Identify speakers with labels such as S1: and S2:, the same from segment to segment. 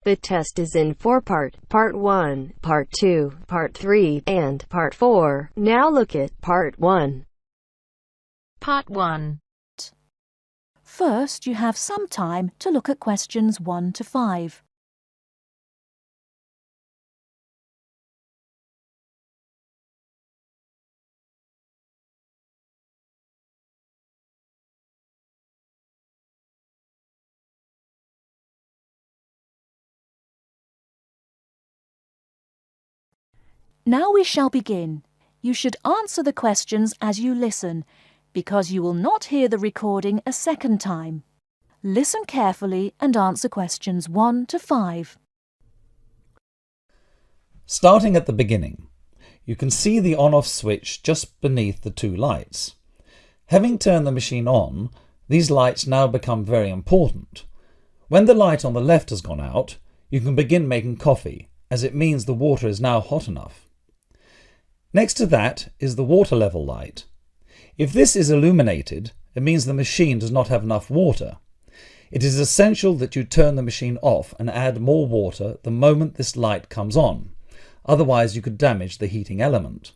S1: The test is in 4 parts: Part 1, Part 2, Part 3, and Part 4. Now look at Part 1.
S2: Part 1.
S3: First, you have some time to look at questions 1 to 5. Now we shall begin. You should answer the questions as you listen, because you will not hear the recording a second time. Listen carefully and answer questions 1 to 5.
S4: Starting at the beginning, you can see the on-off switch just beneath the two lights. Having turned the machine on, these lights now become very important. When the light on the left has gone out, you can begin making coffee, as it means the water is now hot enough. Next to that is the water level light. If this is illuminated, it means the machine does not have enough water. It is essential that you turn the machine off and add more water the moment this light comes on, otherwise you could damage the heating element.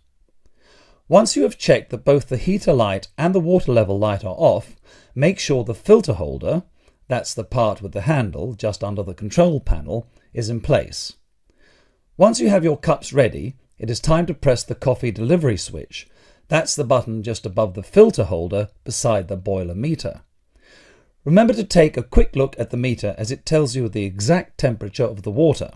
S4: Once you have checked that both the heater light and the water level light are off, make sure the filter holder, that's the part with the handle just under the control panel, is in place. Once you have your cups ready, it is time to press the coffee delivery switch. That's the button just above the filter holder beside the boiler meter. Remember to take a quick look at the meter as it tells you the exact temperature of the water.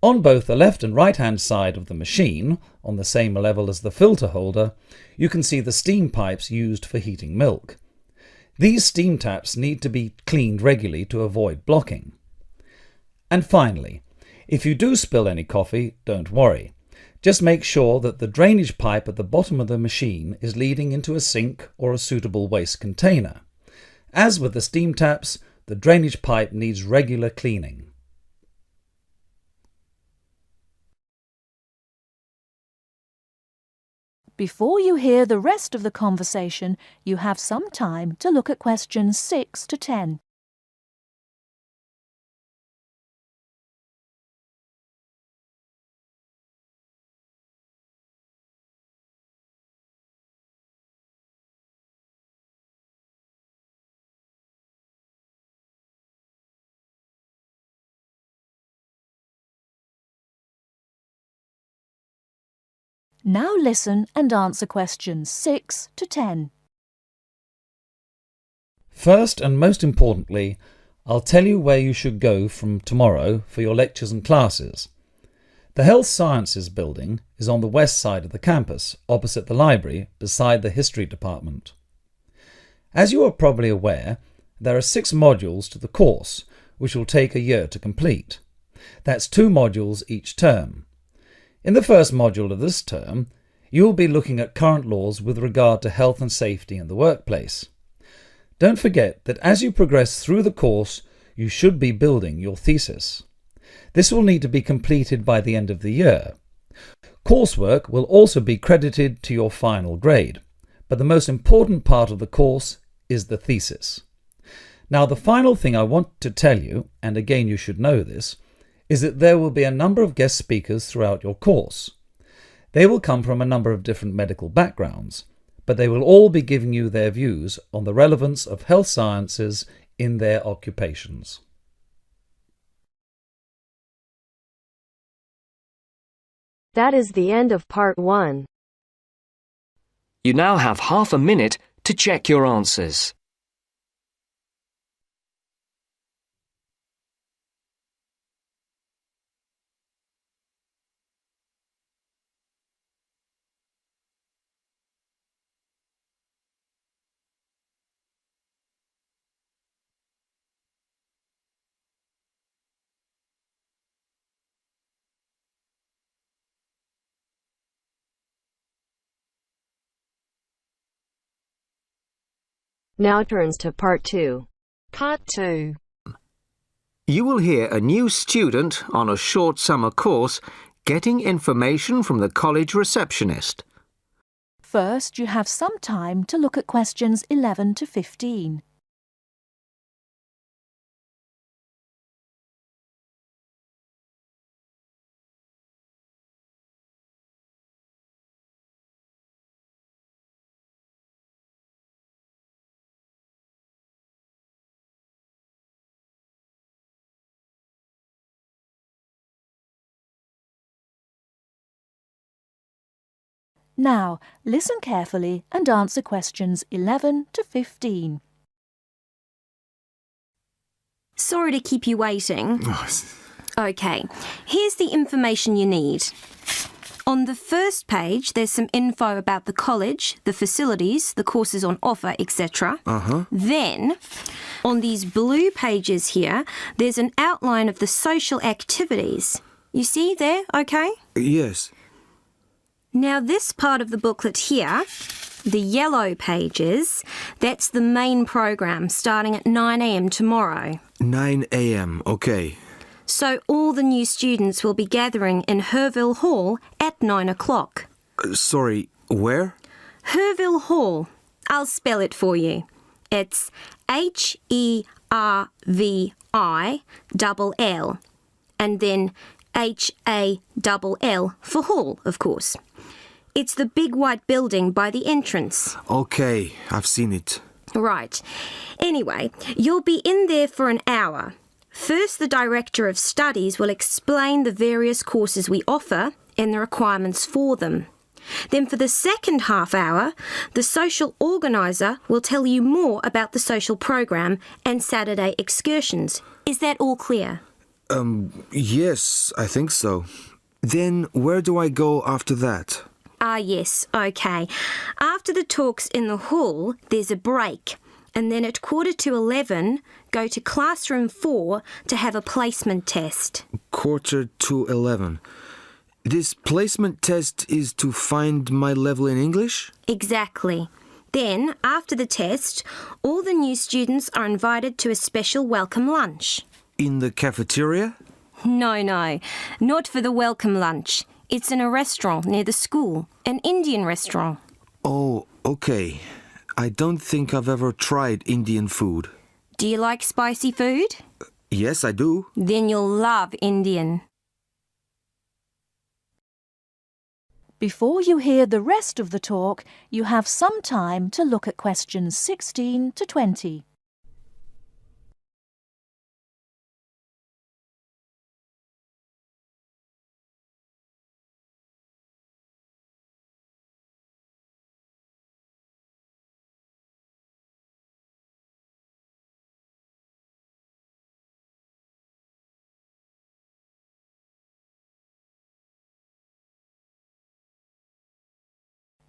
S4: On both the left and right hand side of the machine, on the same level as the filter holder, you can see the steam pipes used for heating milk. These steam taps need to be cleaned regularly to avoid blocking. And finally, if you do spill any coffee, don't worry. Just make sure that the drainage pipe at the bottom of the machine is leading into a sink or a suitable waste container. As with the steam taps, the drainage pipe needs regular cleaning.
S3: Before you hear the rest of the conversation, you have some time to look at questions 6 to 10. Now listen and answer questions 6 to 10.
S4: First and most importantly, I'll tell you where you should go from tomorrow for your lectures and classes. The Health Sciences building is on the west side of the campus, opposite the library, beside the History department. As you are probably aware, there are 6 modules to the course, which will take a year to complete. That's 2 modules each term. In the first module of this term, you will be looking at current laws with regard to health and safety in the workplace. Don't forget that as you progress through the course, you should be building your thesis. This will need to be completed by the end of the year. Coursework will also be credited to your final grade, but the most important part of the course is the thesis. Now, the final thing I want to tell you, and again you should know this, is that there will be a number of guest speakers throughout your course. They will come from a number of different medical backgrounds, but they will all be giving you their views on the relevance of health sciences in their occupations.
S1: That is the end of Part 1.
S5: You now have half a minute to check your answers.
S1: Now turns to Part 2.
S2: Part 2.
S6: You will hear a new student on a short summer course getting information from the college receptionist.
S3: First, you have some time to look at questions 11 to 15. Now, listen carefully and answer questions 11 to 15.
S7: Sorry to keep you waiting. OK, here's the information you need. On the first page, there's some info about the college, the facilities, the courses on offer, etc. Then, on these blue pages here, there's an outline of the social activities. You see there, OK?
S8: Yes.
S7: Now, this part of the booklet here, the yellow pages, that's the main program starting at 9 a.m. tomorrow.
S8: 9 a.m., okay.
S7: So all the new students will be gathering in Herville Hall at 9 o'clock.
S8: Sorry, where?
S7: Herville Hall. I'll spell it for you. It's Hervill, and then Hall for hall, of course. It's the big white building by the entrance.
S8: Okay, I've seen it.
S7: Right. Anyway, you'll be in there for an hour. First, the Director of Studies will explain the various courses we offer and the requirements for them. Then for the second half hour, the social organiser will tell you more about the social program and Saturday excursions. Is that all clear?
S8: Yes, I think so. Then where do I go after that?
S7: Yes, OK. After the talks in the hall, there's a break. And then at 11:15, go to classroom 4 to have a placement test.
S8: 11:45. This placement test is to find my level in English?
S7: Exactly. Then, after the test, all the new students are invited to a special welcome lunch.
S8: In the cafeteria?
S7: No, not for the welcome lunch. It's in a restaurant near the school, an Indian restaurant.
S8: Oh, okay. I don't think I've ever tried Indian food.
S7: Do you like spicy food?
S8: Yes, I do.
S7: Then you'll love Indian.
S3: Before you hear the rest of the talk, you have some time to look at questions 16 to 20.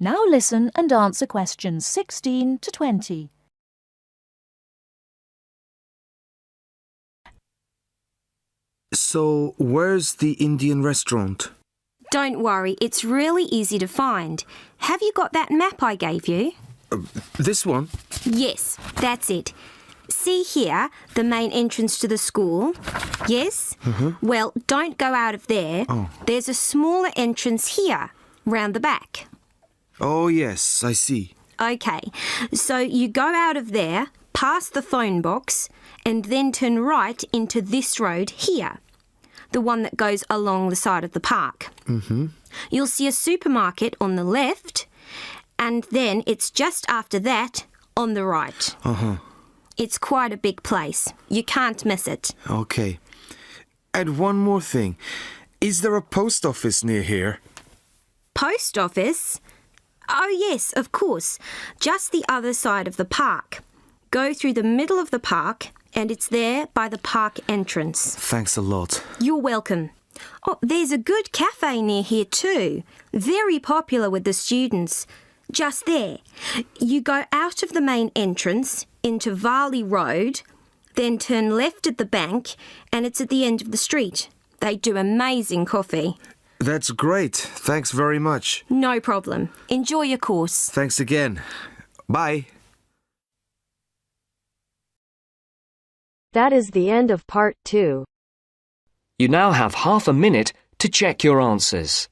S3: Now listen and answer questions 16 to 20.
S8: So, where's the Indian restaurant?
S7: Don't worry, it's really easy to find. Have you got that map I gave you?
S8: This one?
S7: Yes, that's it. See here, the main entrance to the school? Yes? Well, don't go out of there. There's a smaller entrance here, round the back.
S8: Oh, yes, I see.
S7: OK, so you go out of there, past the phone box, and then turn right into this road here, the one that goes along the side of the park. You'll see a supermarket on the left, and then it's just after that on the right. It's quite a big place. You can't miss it.
S8: Okay. And one more thing. Is there a post office near here?
S7: Post office? Oh, yes, of course. Just the other side of the park. Go through the middle of the park, and it's there by the park entrance.
S8: Thanks a lot.
S7: You're welcome. Oh, there's a good cafe near here too. Very popular with the students. Just there. You go out of the main entrance into Varley Road, then turn left at the bank, and it's at the end of the street. They do amazing coffee.
S8: That's great. Thanks very much.
S7: No problem. Enjoy your course.
S8: Thanks again. Bye.
S1: That is the end of part 2.
S5: You now have half a minute to check your answers.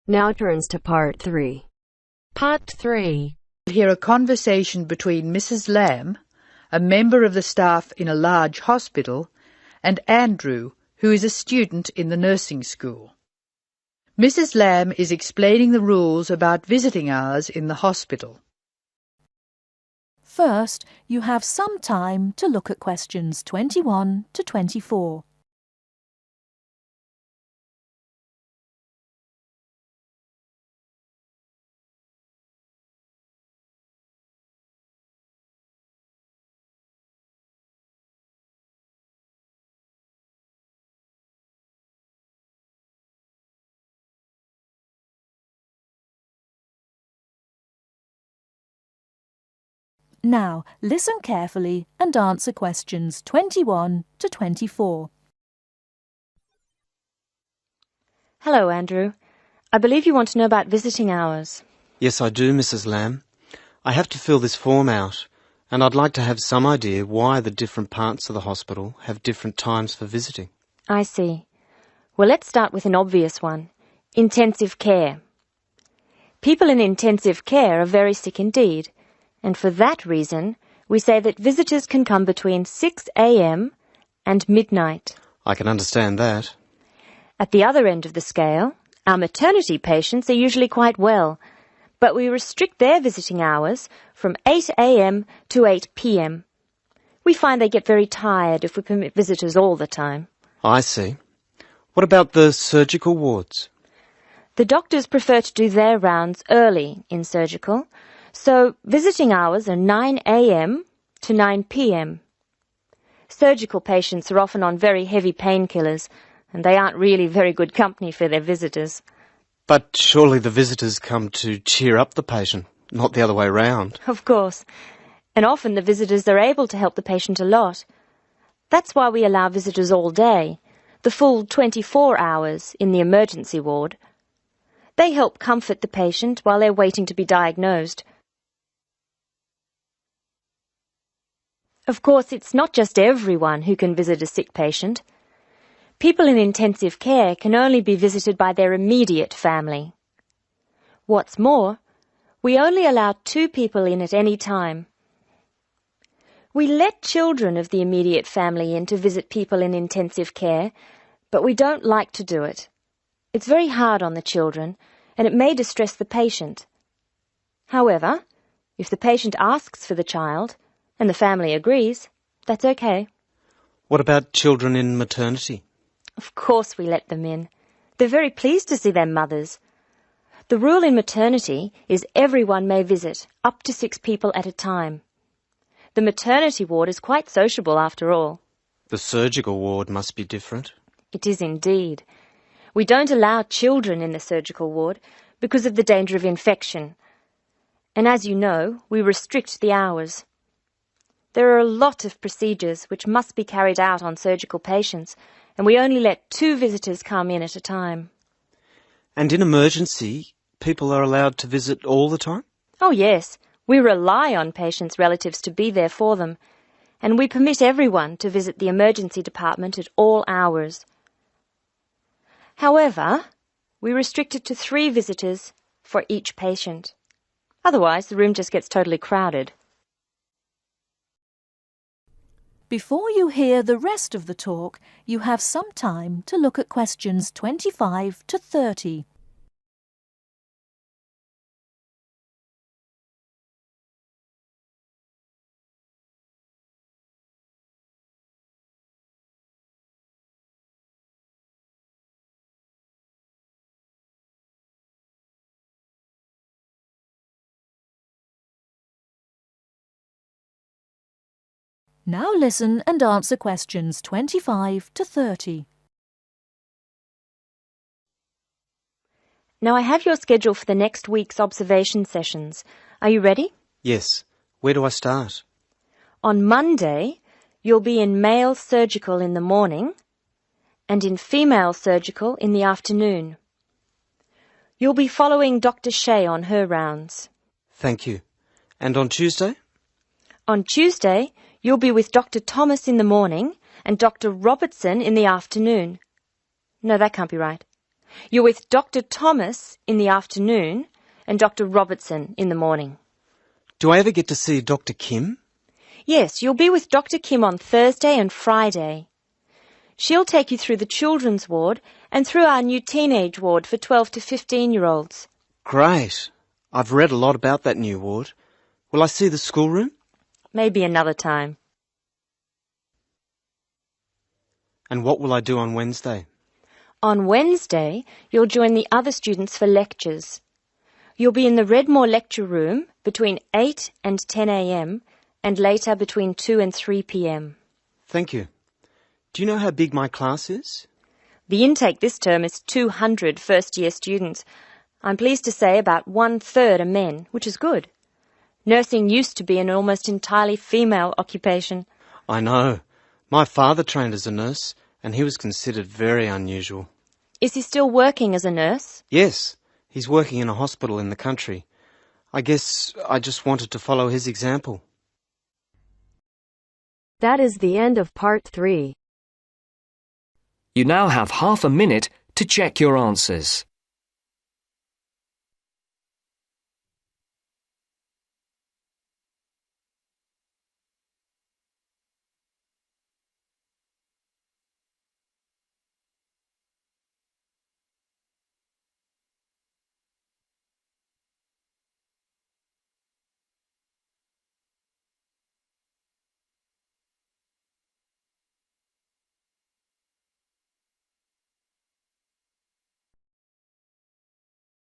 S1: Now turns to Part 3.
S2: Part 3.
S9: Hear a conversation between Mrs. Lamb, a member of the staff in a large hospital, and Andrew, who is a student in the nursing school. Mrs. Lamb is explaining the rules about visiting hours in the hospital.
S3: First, you have some time to look at questions 21 to 24. Now, listen carefully and answer questions 21 to 24.
S10: Hello, Andrew. I believe you want to know about visiting hours.
S11: Yes, I do, Mrs. Lamb. I have to fill this form out, and I'd like to have some idea why the different parts of the hospital have different times for visiting.
S10: I see. Well, let's start with an obvious one. Intensive care. People in intensive care are very sick indeed, and for that reason, we say that visitors can come between 6 a.m. and midnight.
S11: I can understand that.
S10: At the other end of the scale, our maternity patients are usually quite well, but we restrict their visiting hours from 8 a.m. to 8 p.m. We find they get very tired if we permit visitors all the time.
S11: I see. What about the surgical wards?
S10: The doctors prefer to do their rounds early in surgical, so visiting hours are 9 a.m. to 9 p.m. Surgical patients are often on very heavy painkillers, and they aren't really very good company for their visitors.
S11: But surely the visitors come to cheer up the patient, not the other way round.
S10: Of course. And often the visitors are able to help the patient a lot. That's why we allow visitors all day, the full 24 hours in the emergency ward. They help comfort the patient while they're waiting to be diagnosed. Of course, it's not just everyone who can visit a sick patient. People in intensive care can only be visited by their immediate family. What's more, we only allow 2 people in at any time. We let children of the immediate family in to visit people in intensive care, but we don't like to do it. It's very hard on the children, and it may distress the patient. However, if the patient asks for the child, and the family agrees, that's okay.
S11: What about children in maternity?
S10: Of course we let them in. They're very pleased to see their mothers. The rule in maternity is everyone may visit, up to 6 people at a time. The maternity ward is quite sociable after all.
S11: The surgical ward must be different.
S10: It is indeed. We don't allow children in the surgical ward because of the danger of infection. And as you know, we restrict the hours. There are a lot of procedures which must be carried out on surgical patients, and we only let 2 visitors come in at a time.
S11: And in emergency, people are allowed to visit all the time?
S10: Oh yes, we rely on patients' relatives to be there for them, and we permit everyone to visit the emergency department at all hours. However, we restrict it to 3 visitors for each patient. Otherwise, the room just gets totally crowded.
S3: Before you hear the rest of the talk, you have some time to look at questions 25 to 30. Now listen and answer questions 25 to 30.
S10: Now I have your schedule for the next week's observation sessions. Are you ready?
S11: Yes. Where do I start?
S10: On Monday, you'll be in male surgical in the morning and in female surgical in the afternoon. You'll be following Dr. Shea on her rounds.
S11: Thank you. And on Tuesday?
S10: On Tuesday, you'll be with Dr. Thomas in the morning and Dr. Robertson in the afternoon. No, that can't be right. You're with Dr. Thomas in the afternoon and Dr. Robertson in the morning.
S11: Do I ever get to see Dr. Kim?
S10: Yes, you'll be with Dr. Kim on Thursday and Friday. She'll take you through the children's ward and through our new teenage ward for 12 to 15-year-olds.
S11: Great. I've read a lot about that new ward. Will I see the schoolroom?
S10: Maybe another time.
S11: And what will I do on Wednesday?
S10: On Wednesday, you'll join the other students for lectures. You'll be in the Redmore lecture room between 8 and 10 a.m. and later between 2 and 3 p.m.
S11: Thank you. Do you know how big my class is?
S10: The intake this term is 200 first-year students. I'm pleased to say about 1/3 are men, which is good. Nursing used to be an almost entirely female occupation.
S11: I know. My father trained as a nurse, and he was considered very unusual.
S10: Is he still working as a nurse?
S11: Yes, he's working in a hospital in the country. I guess I just wanted to follow his example.
S1: That is the end of part 3.
S5: You now have half a minute to check your answers.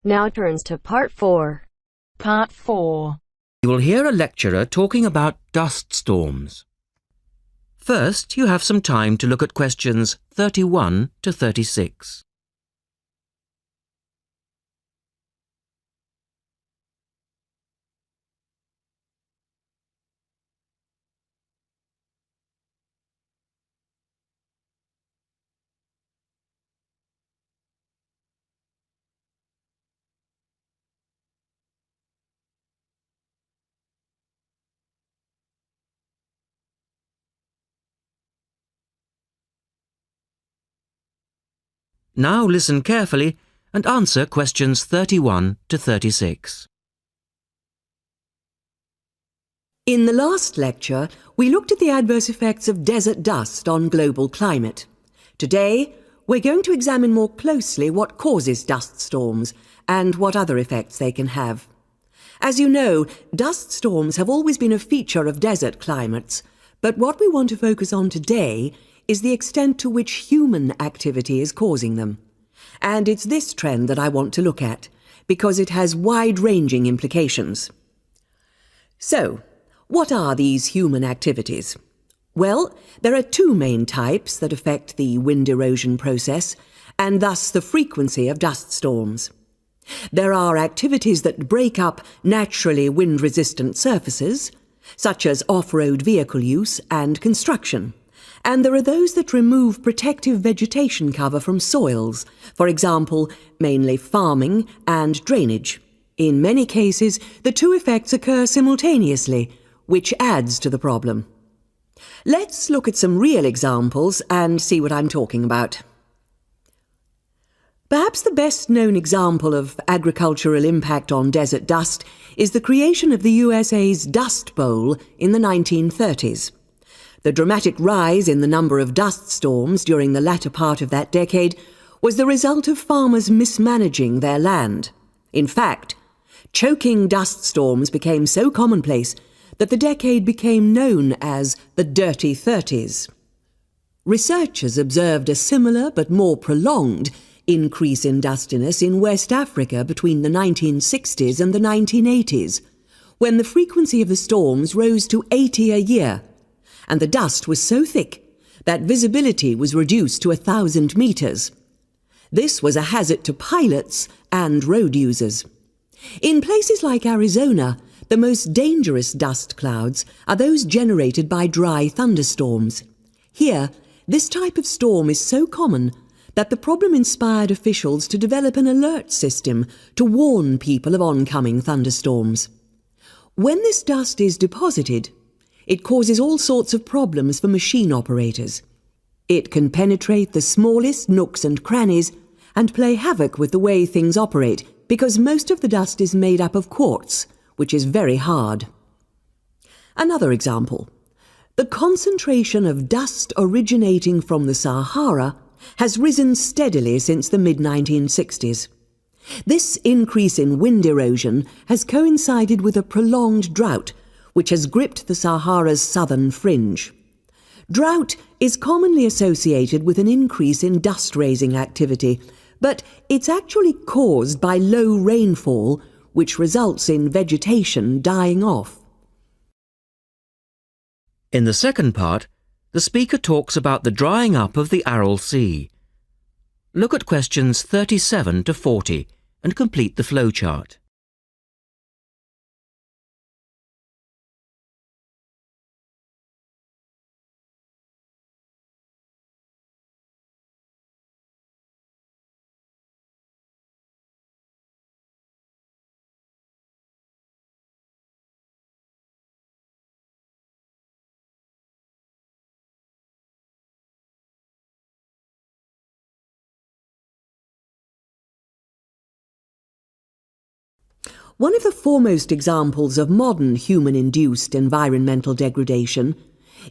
S1: Now turns to part 4.
S2: Part 4.
S12: You will hear a lecturer talking about dust storms. First, you have some time to look at questions 31 to 36. Now listen carefully and answer questions 31 to 36.
S13: In the last lecture, we looked at the adverse effects of desert dust on global climate. Today, we're going to examine more closely what causes dust storms and what other effects they can have. As you know, dust storms have always been a feature of desert climates, but what we want to focus on today is the extent to which human activity is causing them. And it's this trend that I want to look at, because it has wide-ranging implications. So, what are these human activities? Well, there are two main types that affect the wind erosion process, and thus the frequency of dust storms. There are activities that break up naturally wind-resistant surfaces, such as off-road vehicle use and construction. And there are those that remove protective vegetation cover from soils, for example, mainly farming and drainage. In many cases, the two effects occur simultaneously, which adds to the problem. Let's look at some real examples and see what I'm talking about. Perhaps the best-known example of agricultural impact on desert dust is the creation of the USA's Dust Bowl in the 1930s. The dramatic rise in the number of dust storms during the latter part of that decade was the result of farmers mismanaging their land. In fact, choking dust storms became so commonplace that the decade became known as the Dirty 30s. Researchers observed a similar but more prolonged increase in dustiness in West Africa between the 1960s and the 1980s, when the frequency of the storms rose to 80 a year, and the dust was so thick that visibility was reduced to 1,000 meters. This was a hazard to pilots and road users. In places like Arizona, the most dangerous dust clouds are those generated by dry thunderstorms. Here, this type of storm is so common that the problem inspired officials to develop an alert system to warn people of oncoming thunderstorms. When this dust is deposited, it causes all sorts of problems for machine operators. It can penetrate the smallest nooks and crannies and play havoc with the way things operate because most of the dust is made up of quartz, which is very hard. Another example. The concentration of dust originating from the Sahara has risen steadily since the mid-1960s. This increase in wind erosion has coincided with a prolonged drought, which has gripped the Sahara's southern fringe. Drought is commonly associated with an increase in dust-raising activity, but it's actually caused by low rainfall, which results in vegetation dying off.
S12: In the second part, the speaker talks about the drying up of the Aral Sea. Look at questions 37 to 40 and complete the flowchart.
S13: One of the foremost examples of modern human-induced environmental degradation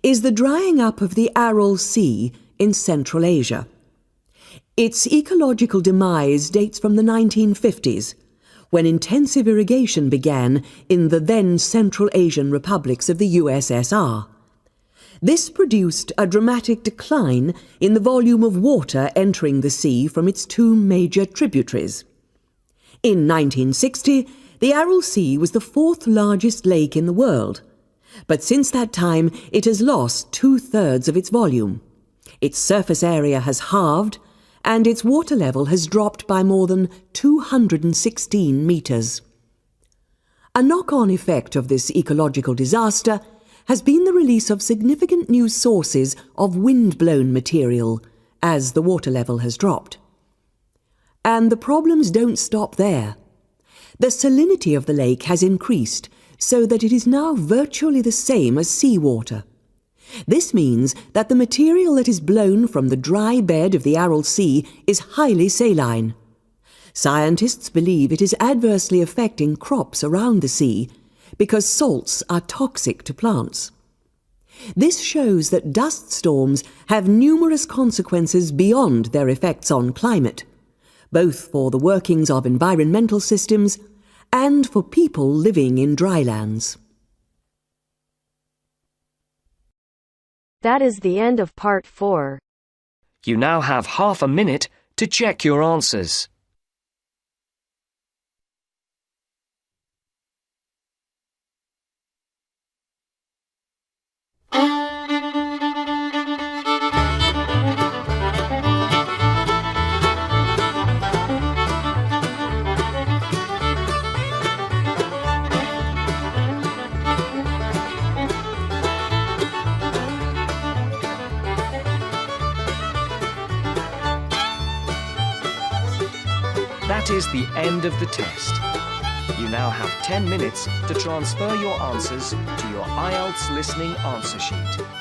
S13: is the drying up of the Aral Sea in Central Asia. Its ecological demise dates from the 1950s, when intensive irrigation began in the then Central Asian republics of the USSR. This produced a dramatic decline in the volume of water entering the sea from its two major tributaries. In 1960, the Aral Sea was the fourth largest lake in the world, but since that time it has lost 2/3 of its volume. Its surface area has halved, and its water level has dropped by more than 216 metres. A knock-on effect of this ecological disaster has been the release of significant new sources of wind-blown material as the water level has dropped. And the problems don't stop there. The salinity of the lake has increased so that it is now virtually the same as seawater. This means that the material that is blown from the dry bed of the Aral Sea is highly saline. Scientists believe it is adversely affecting crops around the sea because salts are toxic to plants. This shows that dust storms have numerous consequences beyond their effects on climate, both for the workings of environmental systems and for people living in drylands.
S1: That is the end of part 4.
S5: You now have half a minute to check your answers. That is the end of the test. You now have 10 minutes to transfer your answers to your IELTS listening answer sheet.